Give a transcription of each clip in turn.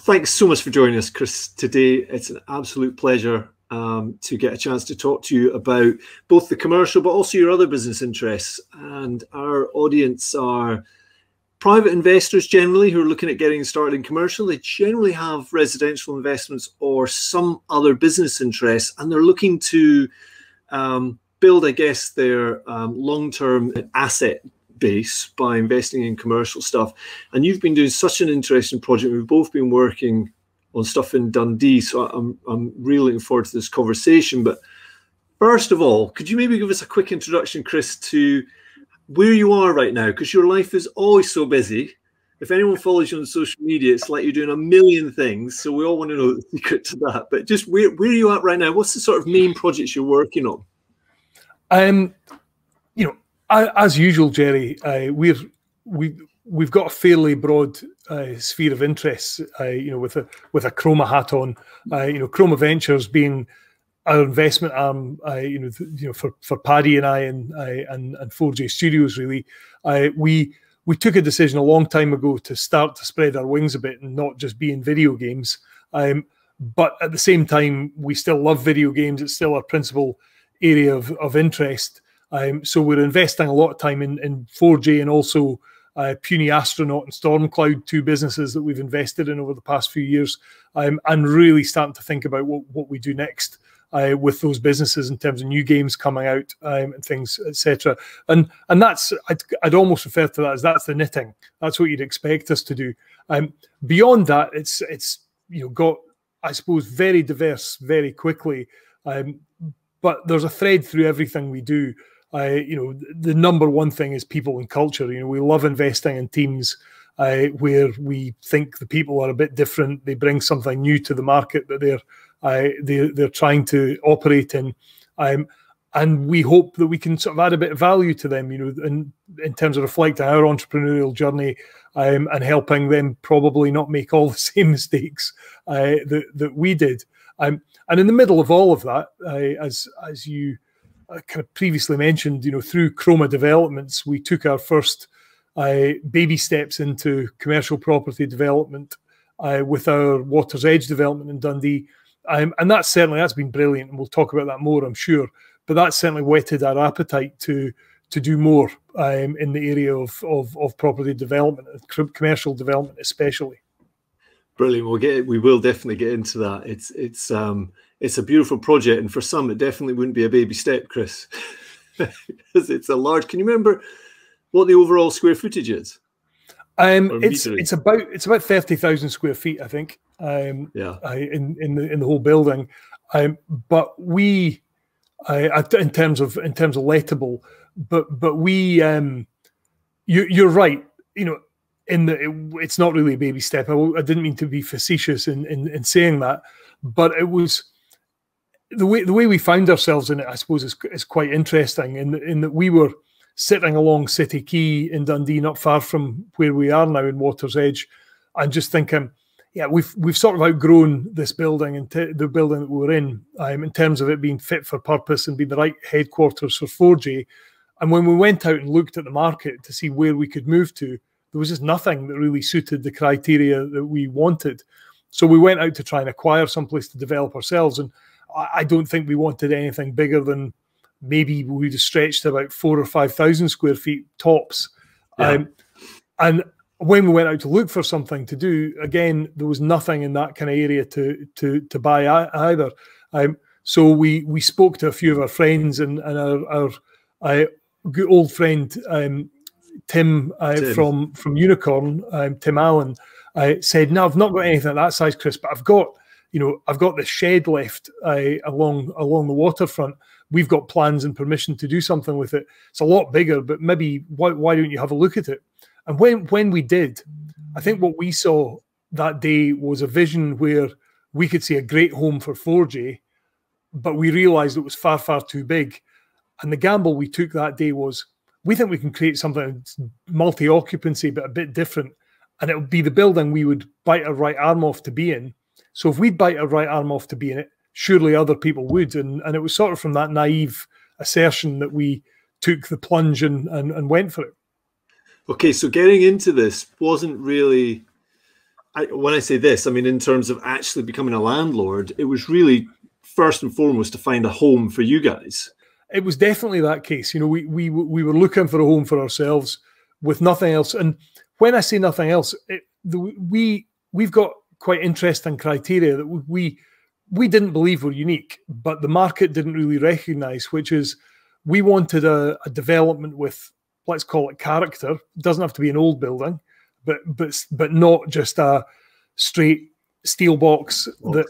Thanks so much for joining us, Chris, today. It's an absolute pleasure to get a chance to talk to you about both the commercial but also your other business interests. And our audience are private investors generally who are looking at getting started in commercial. They generally have residential investments or some other business interests, and they're looking to build, I guess, their long-term asset base by investing in commercial stuff. And you've been doing such an interesting project. We've both been working on stuff in Dundee, so I'm really looking forward to this conversation. But first of all, could you maybe give us a quick introduction, Chris, to where you are right now? Because your life is always so busy. If anyone follows you on social media, it's like you're doing a million things. So we all want to know the secret to that. But just where are you at right now? What's the sort of main projects you're working on? You know, as usual, Jerry, we've got a fairly broad sphere of interests. You know, with a Chroma hat on. You know, Chroma Ventures being our investment arm. You know, for Paddy and I and 4J Studios, really. We took a decision a long time ago to start to spread our wings a bit and not just be in video games. But at the same time, we still love video games. It's still our principal area of interest. So we're investing a lot of time in 4J and also Puny Astronaut and Stormcloud, two businesses that we've invested in over the past few years, and really starting to think about what we do next with those businesses in terms of new games coming out and things, etc. And that's, I'd almost refer to that as that's the knitting. That's what you'd expect us to do. Beyond that, it's you know, got, I suppose, very diverse very quickly. But there's a thread through everything we do. You know, the number one thing is people and culture. You know, we love investing in teams where we think the people are a bit different. They bring something new to the market that they're trying to operate in, and we hope that we can sort of add a bit of value to them. You know, in terms of reflecting our entrepreneurial journey and helping them probably not make all the same mistakes that we did. And in the middle of all of that, as you kind of previously mentioned, you know, through Chroma Developments, we took our first baby steps into commercial property development with our Water's Edge development in Dundee. And that's been brilliant, and we'll talk about that more, I'm sure. But that's certainly whetted our appetite to do more in the area of property development, commercial development especially. Brilliant. We will definitely get into that. It's a beautiful project, and for some, it definitely wouldn't be a baby step, Chris, because it's a large. Can you remember what the overall square footage is? It's about 30,000 square feet, I think. Yeah. In the whole building, but we, in terms of lettable, but we, you're right. You know. It's not really a baby step. I didn't mean to be facetious in saying that, but it was the way we found ourselves in it, I suppose, is quite interesting in that we were sitting along City Quay in Dundee, not far from where we are now in Water's Edge, and just thinking, yeah, we've sort of outgrown this building and the building that we were in terms of it being fit for purpose and being the right headquarters for 4J. And when we went out and looked at the market to see where we could move to, there was just nothing that really suited the criteria that we wanted. So we went out to try and acquire someplace to develop ourselves. And I don't think we wanted anything bigger than maybe we'd have stretched about 4,000 or 5,000 square feet tops. Yeah. And when we went out to look for something to do, again, there was nothing in that kind of area to buy either. So we spoke to a few of our friends, and our good old friend, Tim from Unicorn, Tim Allen, said, "No, I've not got anything at that size, Chris, but I've got the shed left along the waterfront. We've got plans and permission to do something with it. It's a lot bigger, but maybe why don't you have a look at it?" And when we did, I think what we saw that day was a vision where we could see a great home for 4J, but we realized it was far, far too big. And the gamble we took that day was, we think we can create something that's multi-occupancy, but a bit different. And it would be the building we would bite our right arm off to be in. So if we'd bite our right arm off to be in it, surely other people would. And it was sort of from that naive assertion that we took the plunge and went for it. Okay, so getting into this wasn't really when I say this, I mean in terms of actually becoming a landlord, it was really first and foremost to find a home for you guys. It was definitely that case. You know, we were looking for a home for ourselves with nothing else. And when I say nothing else, we've got quite interesting criteria that we didn't believe were unique, but the market didn't really recognize, which is we wanted a development with, let's call it character. It doesn't have to be an old building, but not just a straight steel box that.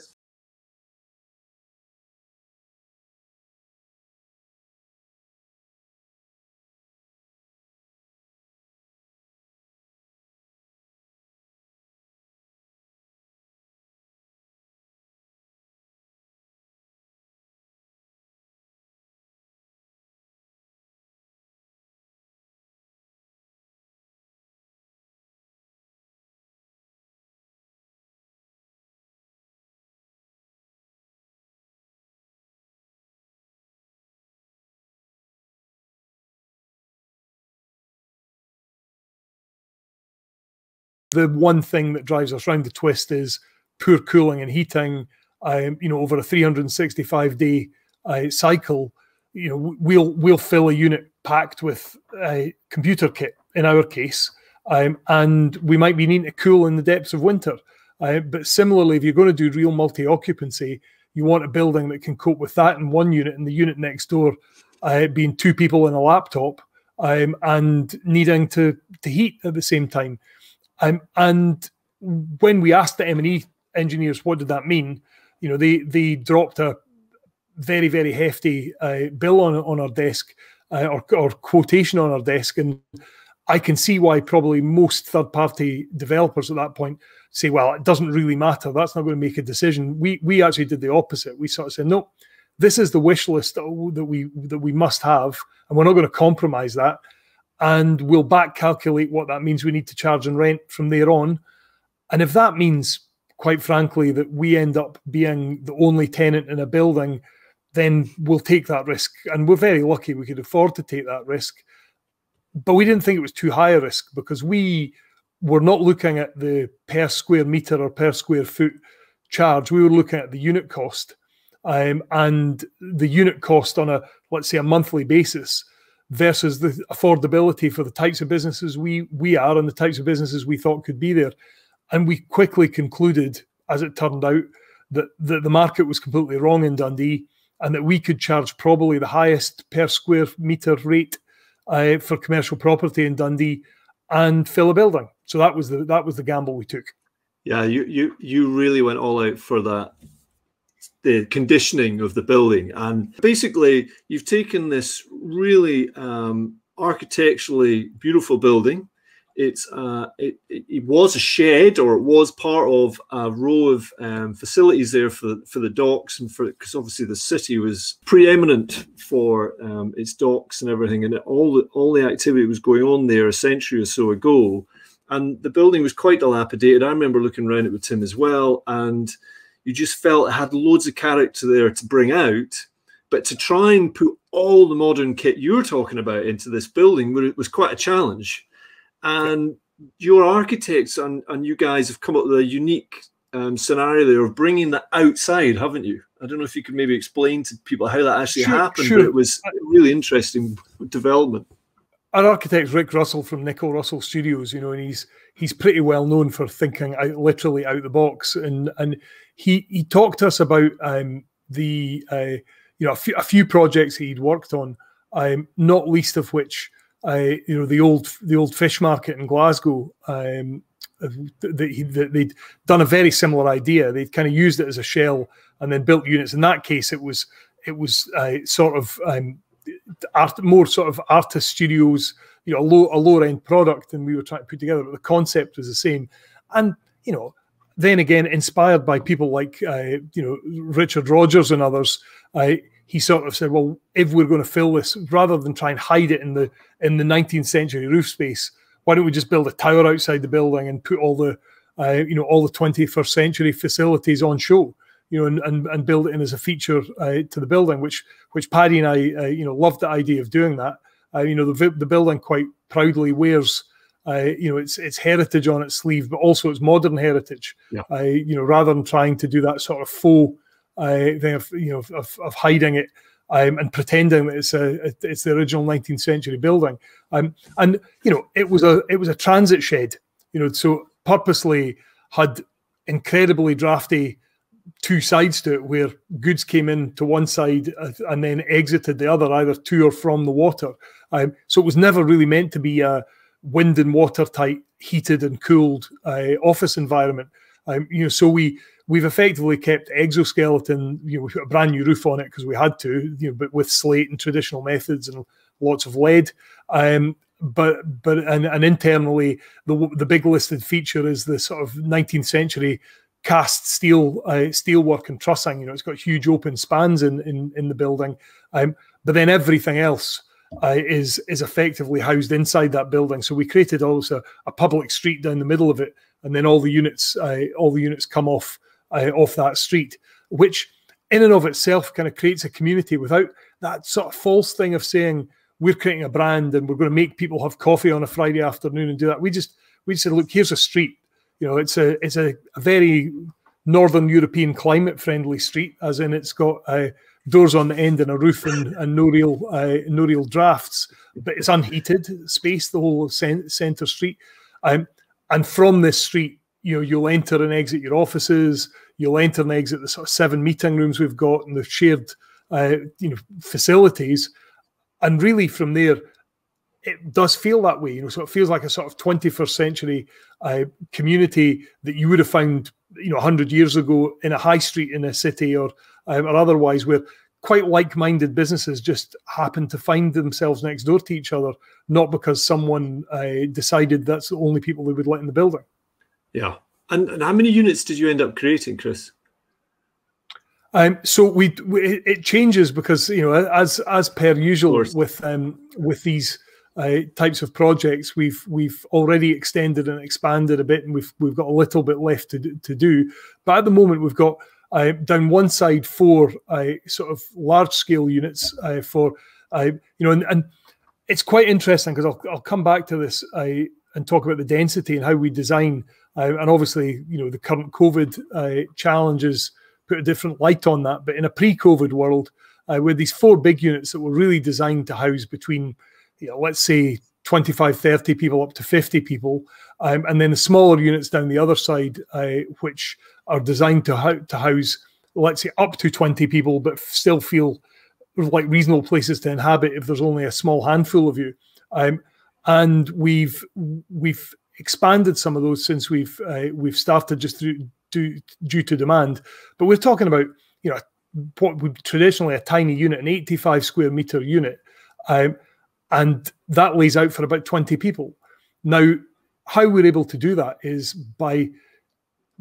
The one thing that drives us round the twist is poor cooling and heating. You know, over a 365-day cycle, you know, we'll fill a unit packed with a computer kit in our case, and we might be needing to cool in the depths of winter. But similarly, if you're going to do real multi-occupancy, you want a building that can cope with that in one unit, and the unit next door being two people and a laptop, and needing to heat at the same time. And when we asked the M&E engineers what did that mean, you know, they dropped a very, very hefty bill on our desk, or quotation on our desk, and I can see why probably most third-party developers at that point say, well, it doesn't really matter. That's not going to make a decision. We actually did the opposite. We sort of said, no, this is the wish list that we must have, and we're not going to compromise that. And we'll back calculate what that means we need to charge and rent from there on. And if that means, quite frankly, that we end up being the only tenant in a building, then we'll take that risk. And we're very lucky we could afford to take that risk. But we didn't think it was too high a risk, because we were not looking at the per square meter or per square foot charge. We were looking at the unit cost, and the unit cost on a, let's say, a monthly basis versus the affordability for the types of businesses we are and the types of businesses we thought could be there. And we quickly concluded, as it turned out, that the market was completely wrong in Dundee, and that we could charge probably the highest per square meter rate for commercial property in Dundee and fill a building. So that was the gamble we took. Yeah, you really went all out for that, the conditioning of the building. And basically you've taken this really architecturally beautiful building. It was a shed, or it was part of a row of facilities there for the docks, and because obviously the city was preeminent for its docks and everything, and all the activity was going on there a century or so ago. And the building was quite dilapidated. I remember looking around it with Tim as well, and you just felt it had loads of character there to bring out. But to try and put all the modern kit you're talking about into this building was quite a challenge. And your architects and you guys have come up with a unique scenario there of bringing that outside, haven't you? I don't know if you could maybe explain to people how that actually happened, but it was a really interesting development. Our architect's Rick Russell from Nicol Russell Studios, you know, and he's pretty well known for thinking literally out the box. And he talked to us about you know, a few projects he'd worked on, not least of which, you know, the old fish market in Glasgow. They'd done a very similar idea. They'd kind of used it as a shell and then built units. In that case, it was sort of more sort of artist studios, you know, a lower end product than we were trying to put together, but the concept was the same. And you know, then again, inspired by people like you know, Richard Rogers and others, he sort of said, well, if we're going to fill this, rather than try and hide it in the 19th century roof space, why don't we just build a tower outside the building and put all the you know, all the 21st century facilities on show, you know, and build it in as a feature to the building, which Paddy and I you know, loved the idea of doing that. You know, the building quite proudly wears it's heritage on its sleeve, but also it's modern heritage. Yeah. Rather than trying to do that sort of faux thing of hiding it and pretending that it's the original 19th century building. It was a transit shed. So purposely had incredibly drafty two sides to it, where goods came in to one side and then exited the other, either to or from the water. So it was never really meant to be a wind and water tight, heated and cooled office environment. So we've effectively kept exoskeleton. We put a brand new roof on it because we had to, but with slate and traditional methods and lots of lead. But internally, the big listed feature is the sort of 19th century cast steel steelwork and trussing. It's got huge open spans in the building, but then everything else is effectively housed inside that building. So we created also a public street down the middle of it, and then all the units come off that street, which in and of itself kind of creates a community without that sort of false thing of saying we're creating a brand and we're going to make people have coffee on a Friday afternoon and do that. We just said, look, here's a street. It's a very Northern European climate friendly street, as in it's got doors on the end and a roof and no real drafts, but it's unheated space, the whole centre street. And from this street, you'll enter and exit your offices, you'll enter and exit the sort of 7 meeting rooms we've got and the shared facilities. And really from there, it does feel that way, so it feels like a sort of 21st century community that you would have found, 100 years ago in a high street in a city or otherwise, where quite like-minded businesses just happen to find themselves next door to each other, not because someone decided that's the only people they would let in the building. Yeah. And how many units did you end up creating, Chris? So it changes because, as per usual with these types of projects, we've already extended and expanded a bit, and we've got a little bit left to do. But at the moment, we've got down one side 4 sort of large scale units and it's quite interesting because I'll come back to this and talk about the density and how we design, and obviously the current COVID challenges put a different light on that. But in a pre-COVID world, with these 4 big units that were really designed to house between, let's say 25, 30 people up to 50 people, and then the smaller units down the other side, which are designed to house, let's say, up to 20 people, but still feel like reasonable places to inhabit if there's only a small handful of you. And we've expanded some of those since we've started just due to demand. But we're talking about what would be traditionally a tiny unit, an 85 square meter unit, and that lays out for about 20 people. Now, how we're able to do that is by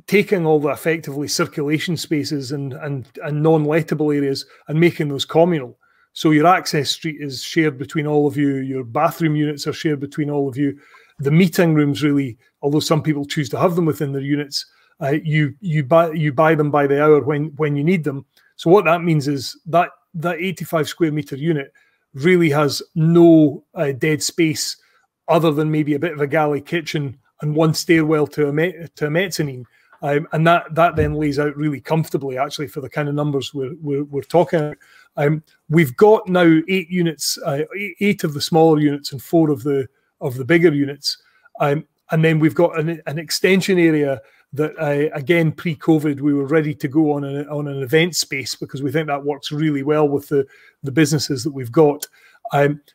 taking all the effectively circulation spaces and non-lettable areas and making those communal. So your access street is shared between all of you. Your bathroom units are shared between all of you. The meeting rooms, really, although some people choose to have them within their units, you buy them by the hour when you need them. So what that means is that 85 square meter unit really has no dead space other than maybe a bit of a galley kitchen and one stairwell to a mezzanine. And that then lays out really comfortably, actually, for the kind of numbers we're talking about. We've got now 8 units, 8 of the smaller units and 4 of the bigger units, and then we've got an extension area that, again, pre-COVID, we were ready to go on an event space because we think that works really well with the businesses that we've got.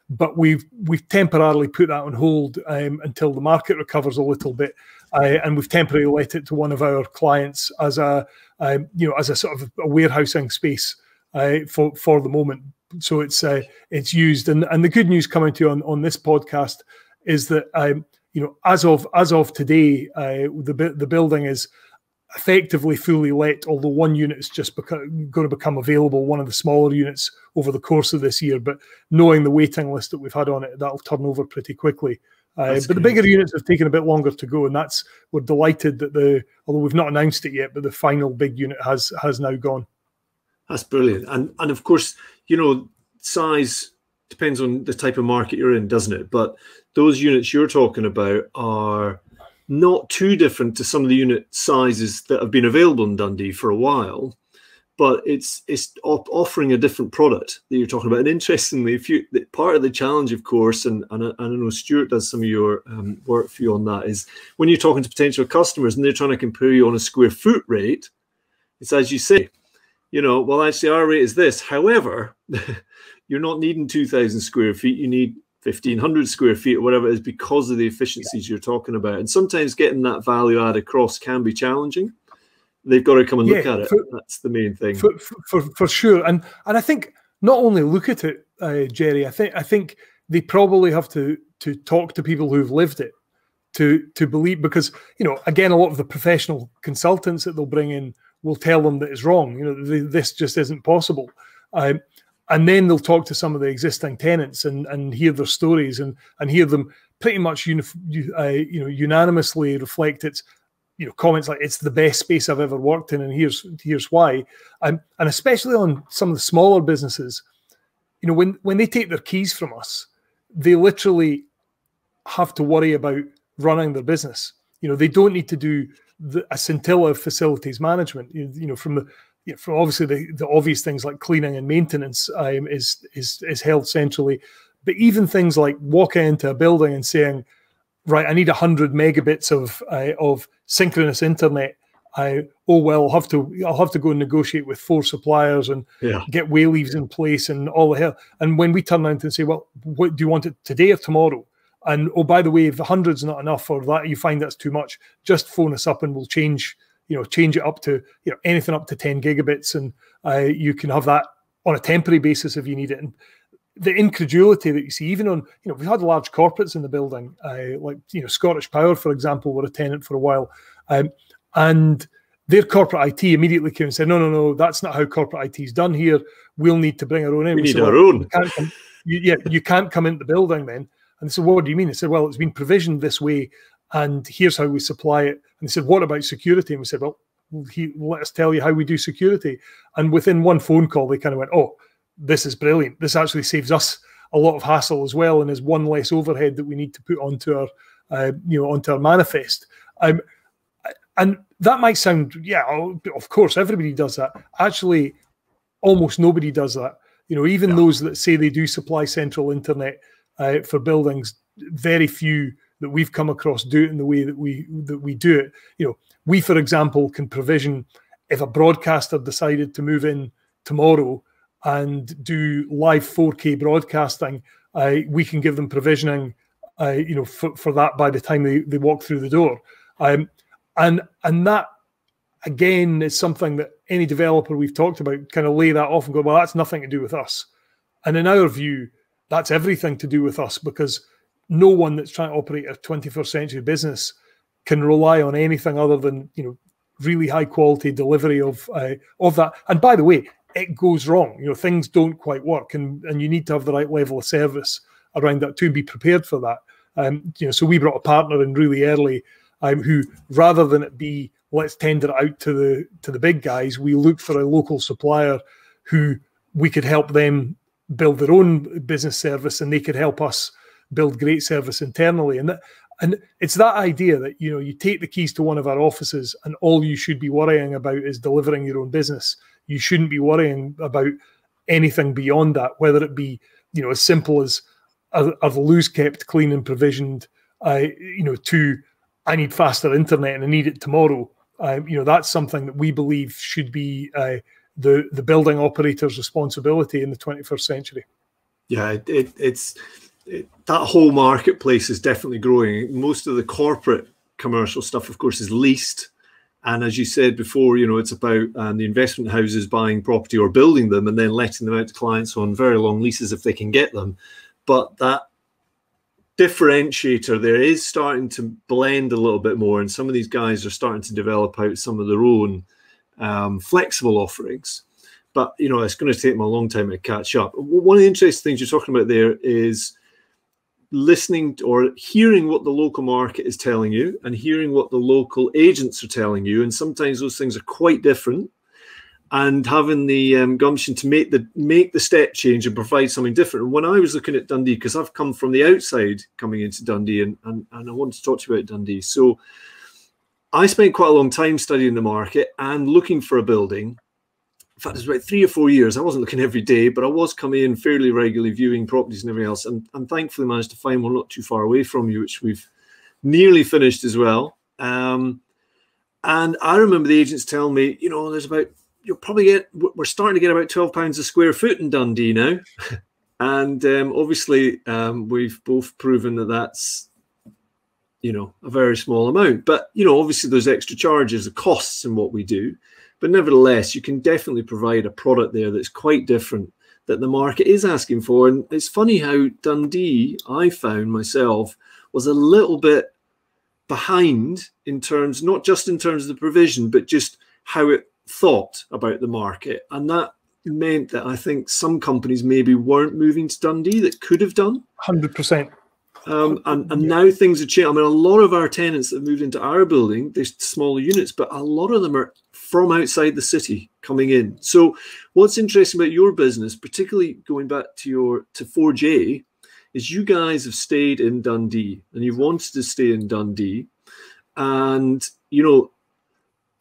But we've temporarily put that on hold until the market recovers a little bit, and we've temporarily let it to one of our clients as a sort of a warehousing space for the moment. So it's used, and the good news coming to you on this podcast is that as of today, the building is effectively fully let, although one unit is just going to become available, one of the smaller units, over the course of this year. But knowing the waiting list that we've had on it, that'll turn over pretty quickly. But the bigger units have taken a bit longer to go, and we're delighted that although we've not announced it yet, but the final big unit has now gone. That's brilliant. And of course, size depends on the type of market you're in, doesn't it? But those units you're talking about are not too different to some of the unit sizes that have been available in Dundee for a while, but it's offering a different product that you're talking about. And interestingly, part of the challenge, of course, and I know Stuart does some of your work for you on that, is when you're talking to potential customers and they're trying to compare you on a square foot rate, it's as you say, well, actually our rate is this. However, you're not needing 2,000 square feet. You need 1,500 square feet or whatever it is, because of the efficiencies you're talking about. And sometimes getting that value add across can be challenging. They've got to come and look at it. That's the main thing. For sure. And I think not only look at it, Jerry, I think they probably have to talk to people who've lived it to believe, because, again, a lot of the professional consultants that they'll bring in will tell them that it's wrong. This just isn't possible. And then they'll talk to some of the existing tenants and hear their stories and hear them pretty much unanimously reflect its comments like, it's the best space I've ever worked in, and here's why. And especially on some of the smaller businesses, when they take their keys from us, they literally have to worry about running their business. They don't need to do a scintilla of facilities management. From obviously the obvious things like cleaning and maintenance is held centrally, but even things like walking into a building and saying, right, I need 100 megabits of synchronous internet. I'll have to go and negotiate with 4 suppliers and get way leaves in place and all the hell. And when we turn around and say, well, what do you want it today or tomorrow? And oh, by the way, if the 100's not enough, or that you find that's too much, just phone us up and we'll change it up to anything up to 10 gigabits, and you can have that on a temporary basis if you need it. And the incredulity that you see, even on, we've had large corporates in the building, like, Scottish Power, for example, were a tenant for a while. And their corporate IT immediately came and said, no, that's not how corporate IT is done here. We'll need to bring our own in. We need our own. You can't come into the building then. And they said, what do you mean? They said, well, it's been provisioned this way, and here's how we supply it. And they said, what about security? And we said, well, let us tell you how we do security. And within one phone call, they kind of went, oh, this is brilliant. This actually saves us a lot of hassle as well, and is one less overhead that we need to put onto our, onto our manifest. And that might sound, of course, everybody does that. Actually, almost nobody does that. Even those that say they do supply central internet for buildings, very few that we've come across do it in the way that we do it. We, for example, can provision, if a broadcaster decided to move in tomorrow and do live 4K broadcasting, we can give them provisioning, for that by the time they walk through the door. And that, again, is something that any developer we've talked about kind of lay that off and go, well, that's nothing to do with us. And in our view, that's everything to do with us, because no one that's trying to operate a 21st century business can rely on anything other than, really high quality delivery of that. And by the way, it goes wrong. Things don't quite work, and you need to have the right level of service around that to be prepared for that. So we brought a partner in really early, who, rather than it be let's tender it out to the big guys, we looked for a local supplier who we could help them build their own business service, and they could help us build great service internally. And it's that idea that, you take the keys to one of our offices and all you should be worrying about is delivering your own business. You shouldn't be worrying about anything beyond that, whether it be, as simple as are the loos kept clean and provisioned, to I need faster internet and I need it tomorrow. That's something that we believe should be the building operator's responsibility in the 21st century. Yeah, it's that whole marketplace is definitely growing. Most of the corporate commercial stuff, of course, is leased. And as you said before, it's about the investment houses buying property or building them and then letting them out to clients on very long leases if they can get them. But that differentiator there is starting to blend a little bit more. And some of these guys are starting to develop out some of their own flexible offerings. But, it's going to take them a long time to catch up. One of the interesting things you're talking about there is listening or hearing what the local market is telling you and hearing what the local agents are telling you. And sometimes those things are quite different. and having the gumption to make the step change and provide something different. And when I was looking at Dundee, because I've come from the outside coming into Dundee, and I want to talk to you about Dundee. So I spent quite a long time studying the market and looking for a building. In fact, it was about 3 or 4 years. I wasn't looking every day, but I was coming in fairly regularly, viewing properties and everything else, and thankfully managed to find one not too far away from you, which we've nearly finished as well. And I remember the agents telling me, you know, we're starting to get about £12 a square foot in Dundee now. And obviously we've both proven that that's, you know, a very small amount. But, you know, obviously there's extra charges, the costs in what we do. But nevertheless, you can definitely provide a product there that's quite different, that the market is asking for. And it's funny how Dundee, I found myself, was a little bit behind in terms, not just in terms of the provision, but just how it thought about the market. And that meant that I think some companies maybe weren't moving to Dundee that could have done. 100%. And now things have changed. I mean, a lot of our tenants that have moved into our building, they're smaller units, but a lot of them are from outside the city coming in. So what's interesting about your business, particularly going back to 4J, is you guys have stayed in Dundee and you've wanted to stay in Dundee. And, you know,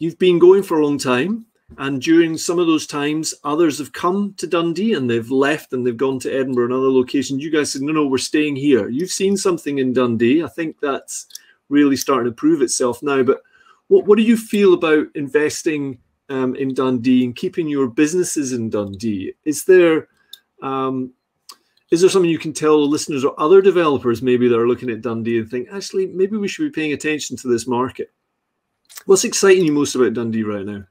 you've been going for a long time. And during some of those times, others have come to Dundee and they've left and they've gone to Edinburgh and other locations. You guys said, no, we're staying here. You've seen something in Dundee. I think that's really starting to prove itself now. But what do you feel about investing in Dundee and keeping your businesses in Dundee? Is there something you can tell the listeners or other developers maybe that are looking at Dundee and think, actually, maybe we should be paying attention to this market? What's exciting you most about Dundee right now?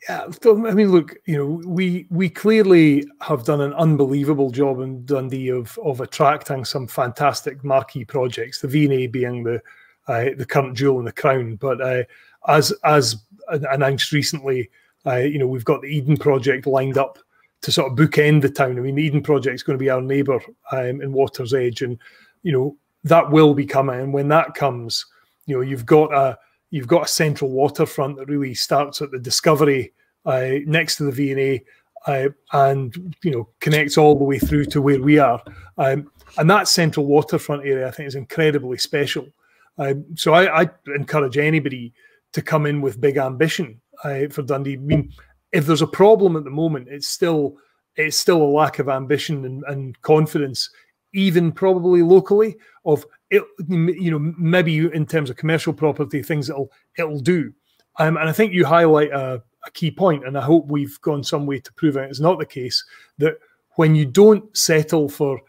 Yeah, I mean, look, you know, we clearly have done an unbelievable job in Dundee of attracting some fantastic marquee projects. The V&A being the current jewel in the crown, but as announced recently, you know, we've got the Eden project lined up to sort of bookend the town. I mean, the Eden project is going to be our neighbour in Water's Edge, and you know that will be coming. And when that comes, you know, you've got a central waterfront that really starts at the Discovery next to the V&A and you know connects all the way through to where we are. And that central waterfront area, I think, is incredibly special. So I encourage anybody to come in with big ambition for Dundee. I mean, if there's a problem at the moment, it's still a lack of ambition and confidence, even probably locally, of it, you know, maybe in terms of commercial property, things it'll do. And I think you highlight a key point, and I hope we've gone some way to proving it's not the case, that when you don't settle for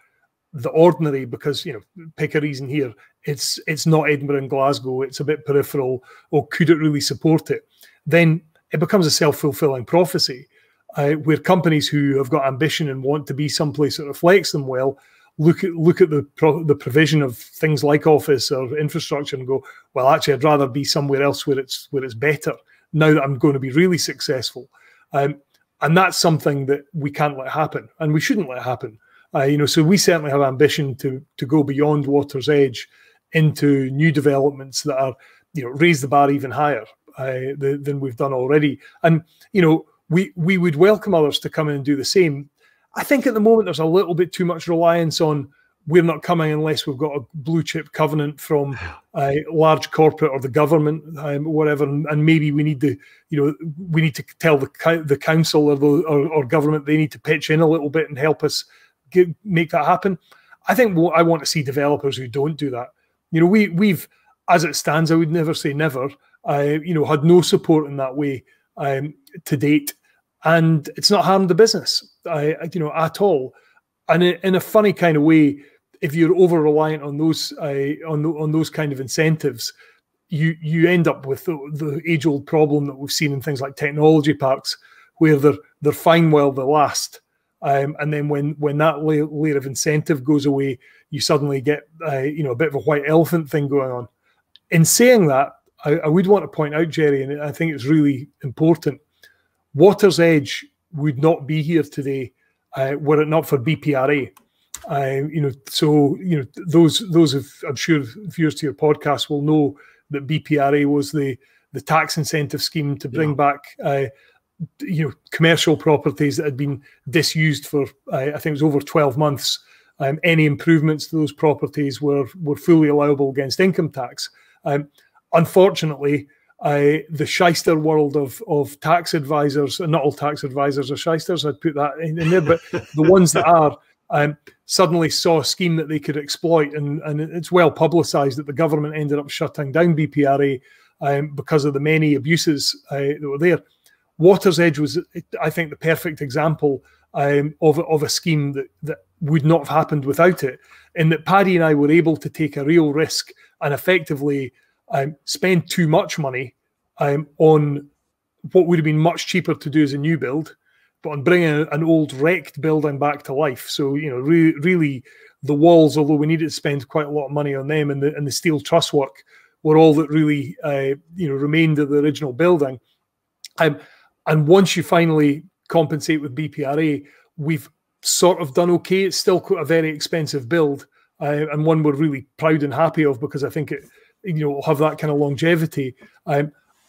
the ordinary, because, you know, pick a reason here, it's not Edinburgh and Glasgow, it's a bit peripheral, or could it really support it? Then it becomes a self-fulfilling prophecy, where companies who have got ambition and want to be someplace that reflects them well look at the provision of things like office or infrastructure and go, well, actually, I'd rather be somewhere else where it's better now that I'm going to be really successful. And that's something that we can't let happen, and we shouldn't let happen. You know, so we certainly have ambition to go beyond Water's Edge into new developments that are, you know, raise the bar even higher than we've done already. And, you know, we would welcome others to come in and do the same. I think at the moment there's a little bit too much reliance on we're not coming unless we've got a blue chip covenant from a large corporate or the government, whatever. And maybe we need to, you know, we need to tell the council or government they need to pitch in a little bit and help us make that happen. I think I want to see developers who don't do that. You know, we've, as it stands, I would never say never, you know, had no support in that way to date. And it's not harmed the business, you know, at all. And in a funny kind of way, if you're over reliant on those on those kind of incentives, you end up with the age old problem that we've seen in things like technology parks, where they're fine while they last, and then when that layer of incentive goes away, you suddenly get you know, a bit of a white elephant thing going on. In saying that, I would want to point out, Jerry, and I think it's really important, Water's Edge would not be here today were it not for BPRA. You know, so, you know, those I'm sure viewers to your podcast will know that BPRA was the tax incentive scheme to bring back commercial properties that had been disused for I think it was over 12 months. Any improvements to those properties were fully allowable against income tax. Unfortunately, the shyster world of tax advisors, and not all tax advisors are shysters, I'd put that in there, but the ones that are, suddenly saw a scheme that they could exploit, and it's well publicised that the government ended up shutting down BPRA because of the many abuses that were there. Water's Edge was, I think, the perfect example of a scheme that would not have happened without it, in that Paddy and I were able to take a real risk and effectively spend too much money on what would have been much cheaper to do as a new build, but on bringing an old wrecked building back to life. So, really the walls, although we needed to spend quite a lot of money on them, and the steel truss work were all that really remained of the original building. And once you finally compensate with BPRA, we've sort of done okay. It's still quite a very expensive build, and one we're really proud and happy of, because I think it will have that kind of longevity.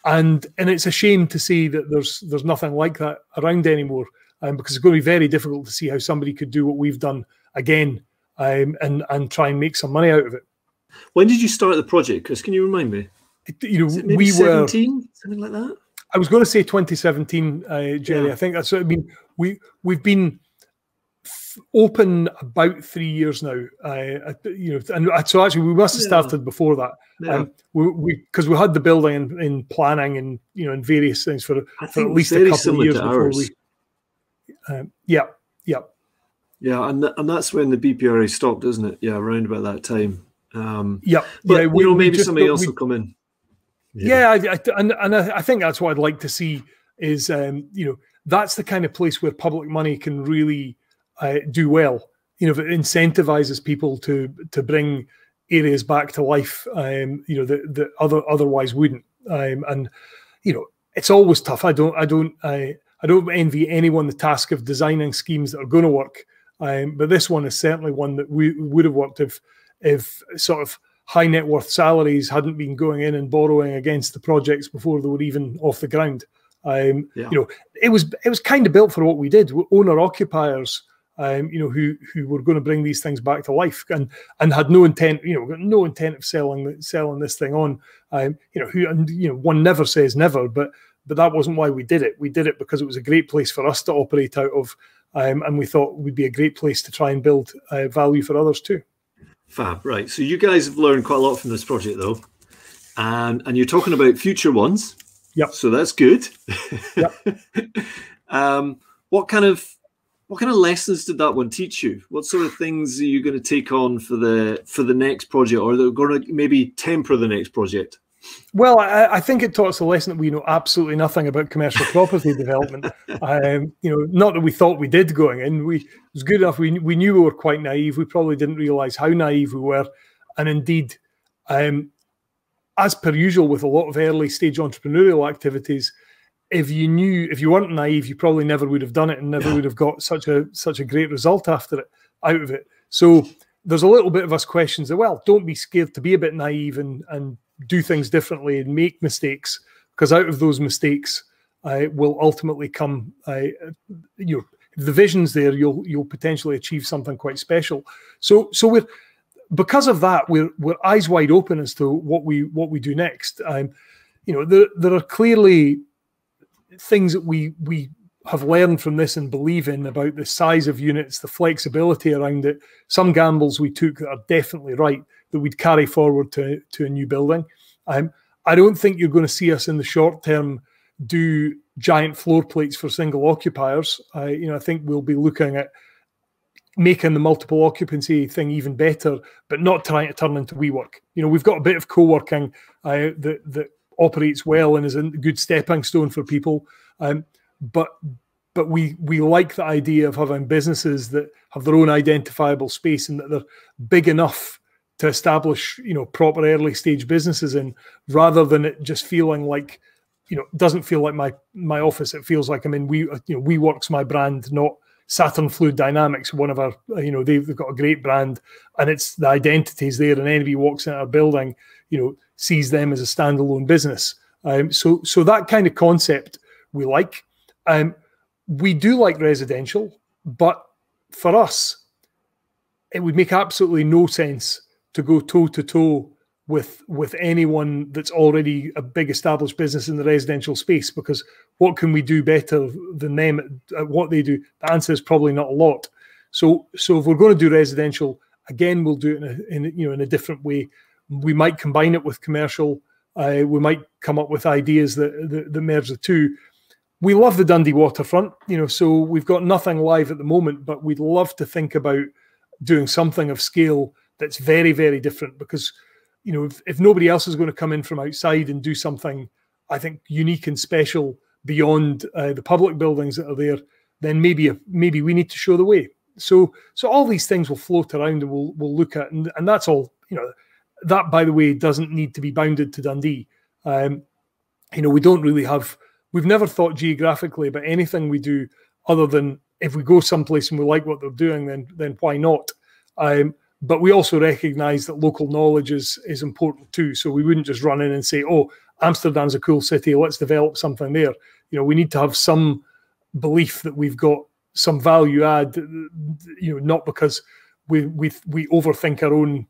And it's a shame to see that there's nothing like that around anymore, because it's going to be very difficult to see how somebody could do what we've done again, and try and make some money out of it. When did you start the project, Chris? Can you remind me? We 17, something like that. I was going to say 2017, Jerry. Yeah. I think that's what I mean. We've been open about 3 years now, and so actually we must have started before that. Yeah. Because we had the building in planning and in various things for at least a couple of years before we. Yeah, and that's when the BPRA stopped, isn't it? Yeah, around about that time. But maybe somebody else will come in. Yeah, I think that's what I'd like to see is that's the kind of place where public money can really do well. If it incentivizes people to bring areas back to life, that otherwise wouldn't. And it's always tough. I don't envy anyone the task of designing schemes that are going to work. But this one is certainly one that would have worked if sort of high net worth salaries hadn't been going in and borrowing against the projects before they were even off the ground. It was kind of built for what we did. Owner occupiers, who were going to bring these things back to life and had no intent, no intent of selling this thing on. One never says never, but that wasn't why we did it. We did it because it was a great place for us to operate out of, and we thought it would be a great place to try and build value for others too. Fab, right. So you guys have learned quite a lot from this project, though, and you're talking about future ones. Yep. So that's good. Yep. What kind of lessons did that one teach you? What sort of things are you going to take on for the next project, or they're going to maybe temper the next project? Well, I think it taught us a lesson that we know absolutely nothing about commercial property development. Not that we thought we did going in. It was good enough. We knew we were quite naive. We probably didn't realise how naive we were. And indeed, as per usual with a lot of early stage entrepreneurial activities, if you weren't naive, you probably never would have done it and never would have got such a great result out of it. So there's a little bit of us questions that, well, don't be scared to be a bit naive and do things differently and make mistakes, because out of those mistakes will ultimately come if the vision's there, you'll potentially achieve something quite special. So because of that, we're eyes wide open as to what we do next. There are clearly things that we have learned from this and believe in about the size of units, the flexibility around it. Some gambles we took that are definitely right, that we'd carry forward to a new building. I don't think you're going to see us in the short term do giant floor plates for single occupiers. I think we'll be looking at making the multiple occupancy thing even better, but not trying to turn into WeWork. We've got a bit of co-working that operates well and is a good stepping stone for people. But we like the idea of having businesses that have their own identifiable space and that they're big enough to establish, proper early stage businesses in, rather than it just feeling like, it doesn't feel like my office. It feels like I'm in WeWork's my brand, not Saturn Fluid Dynamics. One of our, they've got a great brand, and it's the identity's there, and anybody walks into our building, sees them as a standalone business. So that kind of concept we like. We do like residential, but for us, it would make absolutely no sense to go toe to toe with anyone that's already a big established business in the residential space, because what can we do better than them at what they do? The answer is probably not a lot. So if we're going to do residential, again, we'll do it in a different way. We might combine it with commercial. We might come up with ideas that merge the two. We love the Dundee waterfront, so we've got nothing live at the moment, but we'd love to think about doing something of scale that's very, very different, because if nobody else is going to come in from outside and do something, I think, unique and special beyond the public buildings that are there, then maybe we need to show the way. So all these things will float around and we'll look at, and that's all. That, by the way, doesn't need to be bounded to Dundee. We don't really have. We've never thought geographically about anything we do other than if we go someplace and we like what they're doing, then why not? But we also recognise that local knowledge is important too. So we wouldn't just run in and say, "Oh, Amsterdam's a cool city, let's develop something there." We need to have some belief that we've got some value add. Not because we overthink our own,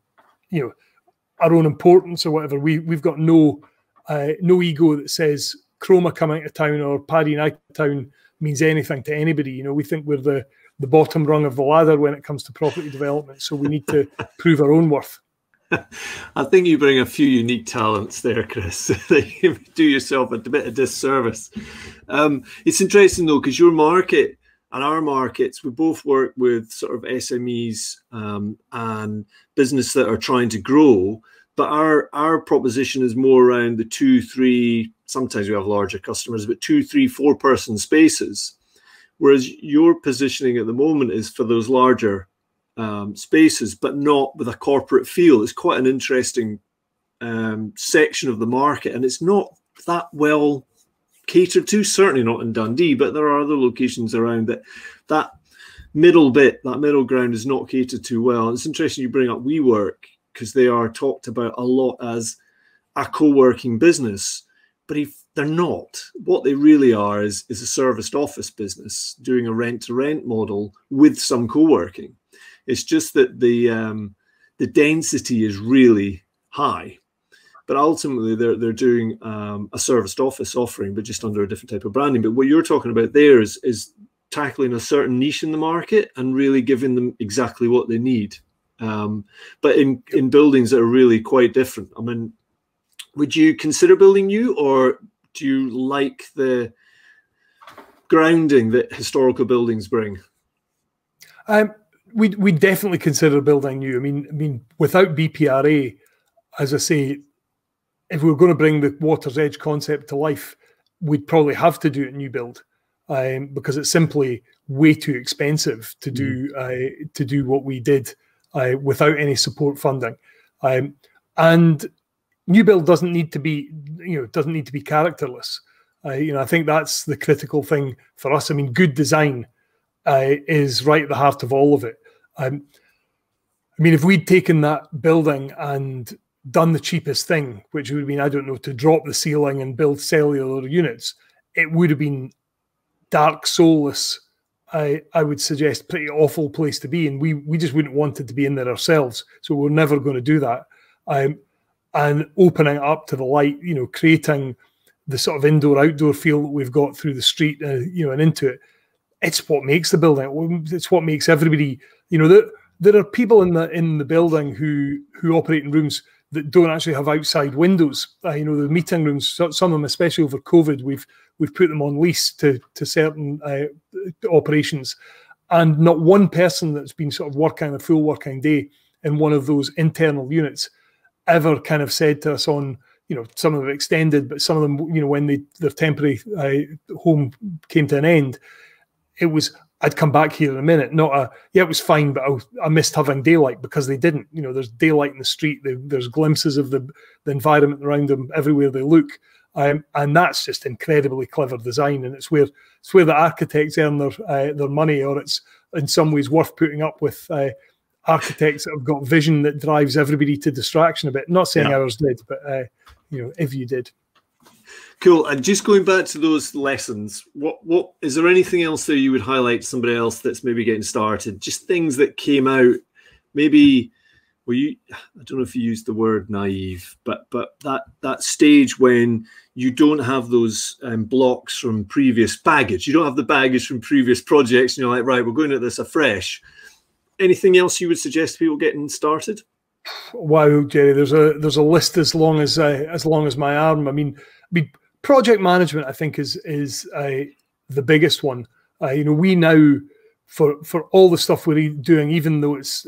our own importance or whatever. We've got no ego that says Chroma coming to town or Paddy and I to town means anything to anybody. We think we're the bottom rung of the ladder when it comes to property development. So we need to prove our own worth. I think you bring a few unique talents there, Chris, that you do yourself a bit of disservice. It's interesting though, because your market and our markets, we both work with sort of SMEs and business that are trying to grow, but our proposition is more around the 2, 3, sometimes we have larger customers, but 2, 3, 4 person spaces. Whereas your positioning at the moment is for those larger spaces, but not with a corporate feel. It's quite an interesting section of the market, and it's not that well catered to, certainly not in Dundee, but there are other locations around that middle bit, that middle ground is not catered to well. And it's interesting you bring up WeWork, because they are talked about a lot as a co-working business, but if they're not, what they really are is a serviced office business doing a rent-to-rent model with some co-working. It's just that the density is really high, but ultimately they're doing a serviced office offering, but just under a different type of branding. But what you're talking about there is tackling a certain niche in the market and really giving them exactly what they need. But in buildings that are really quite different. I mean, would you consider building new, or do you like the grounding that historical buildings bring? We definitely consider building new. I mean, without BPRA, as I say, if we were going to bring the Water's Edge concept to life, we'd probably have to do it new build, because it's simply way too expensive to do what we did without any support funding. And new build doesn't need to be, characterless. I think that's the critical thing for us. I mean, good design is right at the heart of all of it. I mean, if we'd taken that building and done the cheapest thing, which would have been, I don't know, to drop the ceiling and build cellular units, it would have been dark, soulless, I would suggest, pretty awful place to be. And we just wouldn't want it to be in there ourselves. So we're never going to do that. And opening it up to the light, creating the sort of indoor-outdoor feel that we've got through the street, and into it. It's what makes the building. It's what makes everybody, there are people in the building who operate in rooms that don't actually have outside windows. The meeting rooms, some of them, especially over COVID, we've put them on lease to certain operations, and not one person that's been sort of working a full working day in one of those internal units ever kind of said to us on, some of them extended, but some of them, when their temporary home came to an end, it was, I'd come back here in a minute, not it was fine, but I missed having daylight, because they didn't. There's daylight in the street, there's glimpses of the environment around them everywhere they look. And that's just incredibly clever design, and it's where the architects earn their money, or it's in some ways worth putting up with architects that have got vision that drives everybody to distraction a bit. Not saying ours did, but if you did. Cool. And just going back to those lessons, what is there anything else there you would highlight to somebody else that's maybe getting started? Just things that came out, maybe, well, I don't know if you used the word naive, but that stage when you don't have those blocks from previous baggage. You don't have the baggage from previous projects, and you're like, right, we're going at this afresh. Anything else you would suggest to people getting started? Wow, Jerry, there's a list as long as my arm. I mean, project management, I think, is the biggest one. We now, for all the stuff we're doing, even though it's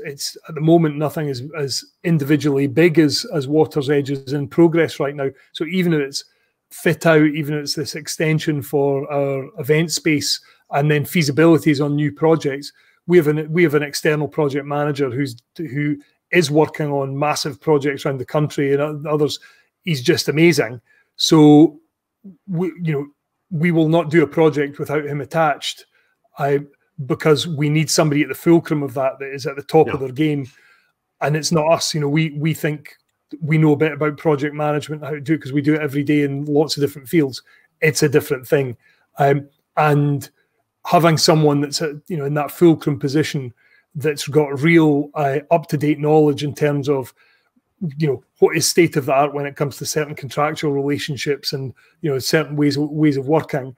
at the moment nothing is as individually big as Water's Edge is in progress right now. So even if it's fit out, even if it's this extension for our event space, and then feasibilities on new projects, we have an external project manager who is working on massive projects around the country and others. He's just amazing. So we will not do a project without him attached, because we need somebody at the fulcrum of that is at the top of their game, and it's not us. We think we know a bit about project management, how to do it, because we do it every day in lots of different fields. It's a different thing, and having someone that's in that fulcrum position that's got real up-to-date knowledge in terms of what is state of the art when it comes to certain contractual relationships and certain ways of working,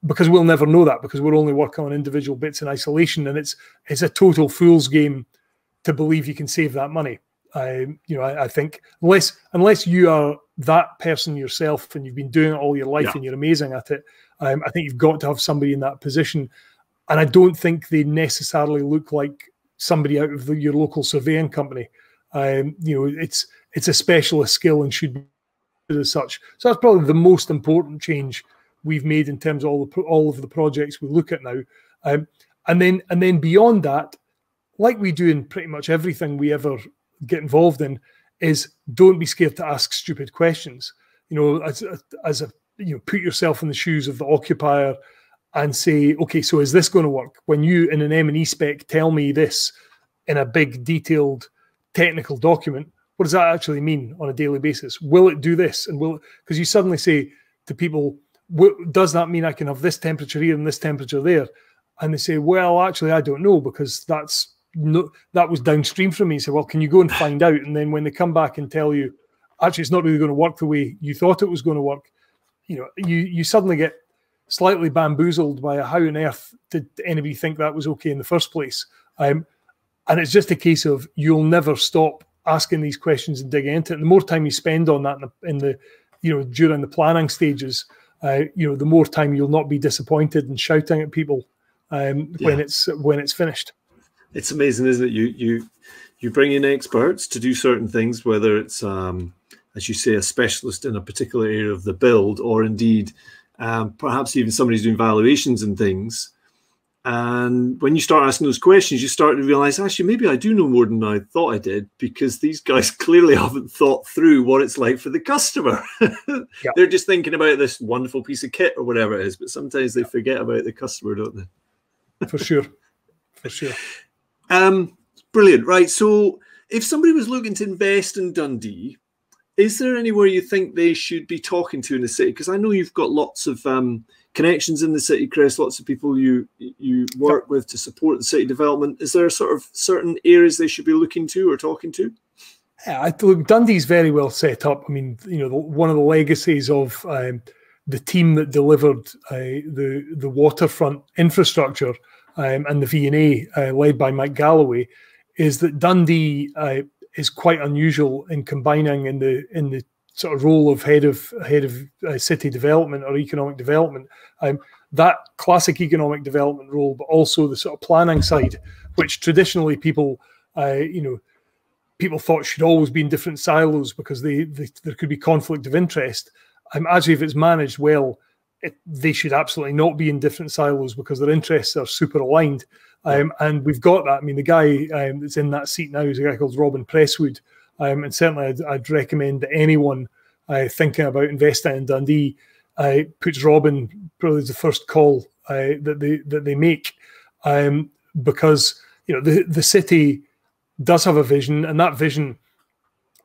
because we'll never know that, because we're only working on individual bits in isolation, and it's a total fool's game to believe you can save that money. I think unless you are that person yourself and you've been doing it all your life and you're amazing at it, I think you've got to have somebody in that position. And I don't think they necessarily look like somebody out of your local surveying company. It's a specialist skill and should be as such. So that's probably the most important change we've made in terms of all of the projects we look at now. And then beyond that, like we do in pretty much everything we ever get involved in, is don't be scared to ask stupid questions. Put yourself in the shoes of the occupier and say, okay, so is this going to work? When you, in an M&E spec, tell me this in a big, detailed, technical document, what does that actually mean on a daily basis? Will it do this? And because you suddenly say to people, does that mean I can have this temperature here and this temperature there? And they say, well, actually, I don't know, because that was downstream from me. So, well, can you go and find out? And then when they come back and tell you, actually, it's not really going to work the way you thought it was going to work, you suddenly get slightly bamboozled by how on earth did anybody think that was okay in the first place. And it's just a case of you'll never stop asking these questions and digging into it. And the more time you spend on that during the planning stages, the more time you'll not be disappointed and shouting at people when it's finished. It's amazing, isn't it? You bring in experts to do certain things, whether it's as you say, a specialist in a particular area of the build, or indeed perhaps even somebody's doing valuations and things. And when you start asking those questions, you start to realize, actually, maybe I do know more than I thought I did, because these guys clearly haven't thought through what it's like for the customer. They're just thinking about this wonderful piece of kit or whatever it is, but sometimes they forget about the customer, don't they? For sure. For sure. Brilliant. Right. So if somebody was looking to invest in Dundee, is there anywhere you think they should be talking to in the city? Because I know you've got lots of connections in the city, Chris, lots of people you work with to support the city development. Is there sort of certain areas they should be looking to or talking to? Yeah, look, Dundee's very well set up. I mean, one of the legacies of the team that delivered the waterfront infrastructure and the V&A led by Mike Galloway is that Dundee is quite unusual in combining in the sort of role of head of city development or economic development, that classic economic development role, but also the sort of planning side, which traditionally people thought should always be in different silos because there could be conflict of interest. Actually, if it's managed well, they should absolutely not be in different silos because their interests are super aligned. And we've got that. I mean, the guy that's in that seat now is a guy called Robin Presswood. And certainly I'd recommend that anyone thinking about investing in Dundee puts Robin probably as the first call that they make, because the city does have a vision, and that vision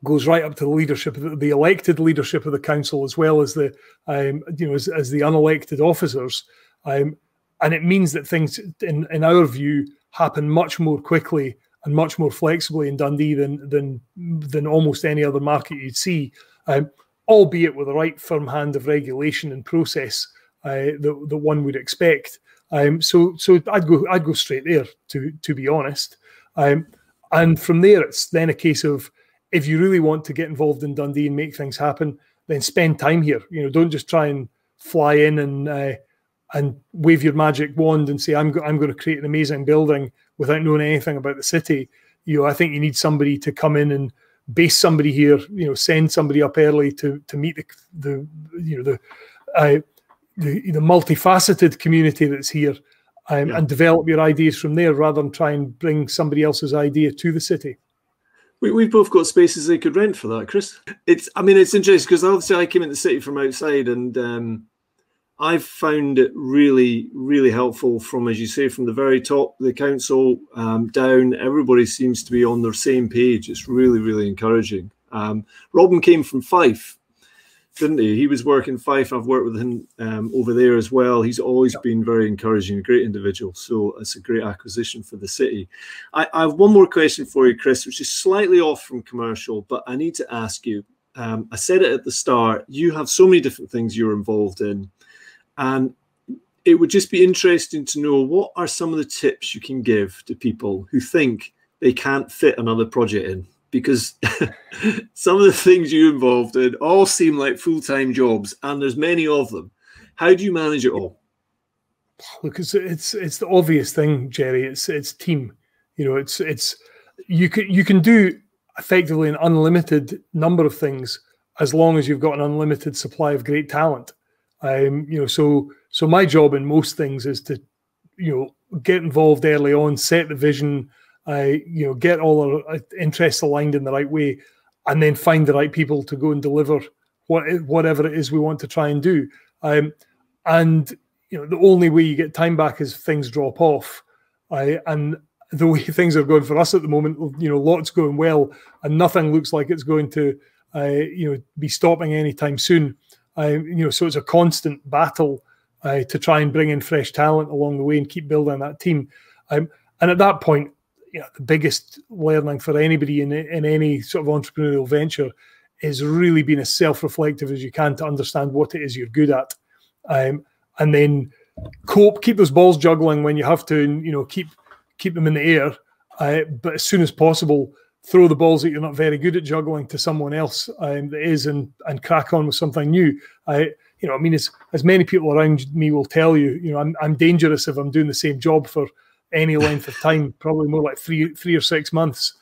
goes right up to the leadership, the elected leadership of the council, as well as the as the unelected officers, and it means that things, in our view, happen much more quickly and much more flexibly in Dundee than almost any other market you'd see, albeit with the right firm hand of regulation and process that one would expect. So I'd go straight there, to be honest. And from there, it's then a case of, if you really want to get involved in Dundee and make things happen, then spend time here. Don't just try and fly in and wave your magic wand and say, I'm going to create an amazing building without knowing anything about the city. I think you need somebody to come in and base somebody here. Send somebody up early to meet the multifaceted community that's here, and develop your ideas from there, rather than try and bring somebody else's idea to the city. We've both got spaces they could rent for that, Chris. It's interesting because obviously I came in the city from outside, and I've found it really, really helpful from, as you say, from the very top, the council down. Everybody seems to be on their same page. It's really, really encouraging. Robin came from Fife, didn't he? He was working Fife. I've worked with him over there as well. He's always been very encouraging, a great individual. So it's a great acquisition for the city. I have one more question for you, Chris, which is slightly off from commercial, but I need to ask you. I said it at the start, you have so many different things you're involved in. And it would just be interesting to know, what are some of the tips you can give to people who think they can't fit another project in? Because some of the things you're involved in all seem like full-time jobs, and there's many of them. How do you manage it all? Look, it's the obvious thing, Jerry. It's team. You can do effectively an unlimited number of things as long as you've got an unlimited supply of great talent. So my job in most things is to, get involved early on, set the vision, get all our interests aligned in the right way, and then find the right people to go and deliver whatever it is we want to try and do. And the only way you get time back is if things drop off. And the way things are going for us at the moment, lots going well, and nothing looks like it's going to, be stopping anytime soon. So it's a constant battle to try and bring in fresh talent along the way and keep building that team. And at that point, the biggest learning for anybody in any sort of entrepreneurial venture is really being as self-reflective as you can to understand what it is you're good at, and then keep those balls juggling when you have to, and keep them in the air. But as soon as possible, throw the balls that you're not very good at juggling to someone else that is, and crack on with something new. As many people around me will tell you, I'm dangerous if I'm doing the same job for any length of time, probably more like three or 6 months.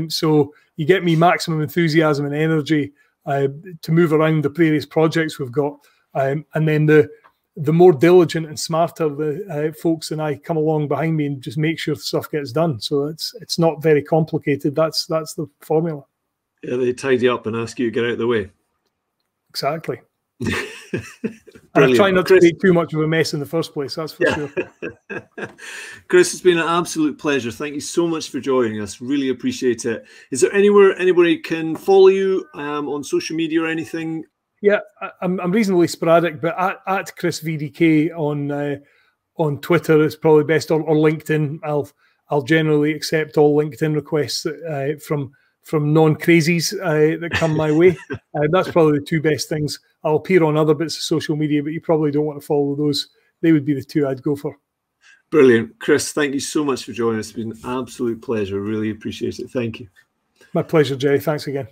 So you get me maximum enthusiasm and energy to move around the various projects we've got. And then the more diligent and smarter the folks than I come along behind me and just make sure stuff gets done. So it's not very complicated. That's the formula. Yeah, they tidy up and ask you to get out of the way. Exactly. I try not to make too much of a mess in the first place, that's for sure. Chris, it's been an absolute pleasure. Thank you so much for joining us. Really appreciate it. Is there anywhere anybody can follow you on social media or anything? Yeah, I'm reasonably sporadic, but at Chris VDK on Twitter is probably best, or LinkedIn. I'll generally accept all LinkedIn requests from non-crazies that come my way. That's probably the two best things. I'll appear on other bits of social media, but you probably don't want to follow those. They would be the two I'd go for. Brilliant. Chris, thank you so much for joining us. It's been an absolute pleasure. Really appreciate it. Thank you. My pleasure, Jerry. Thanks again.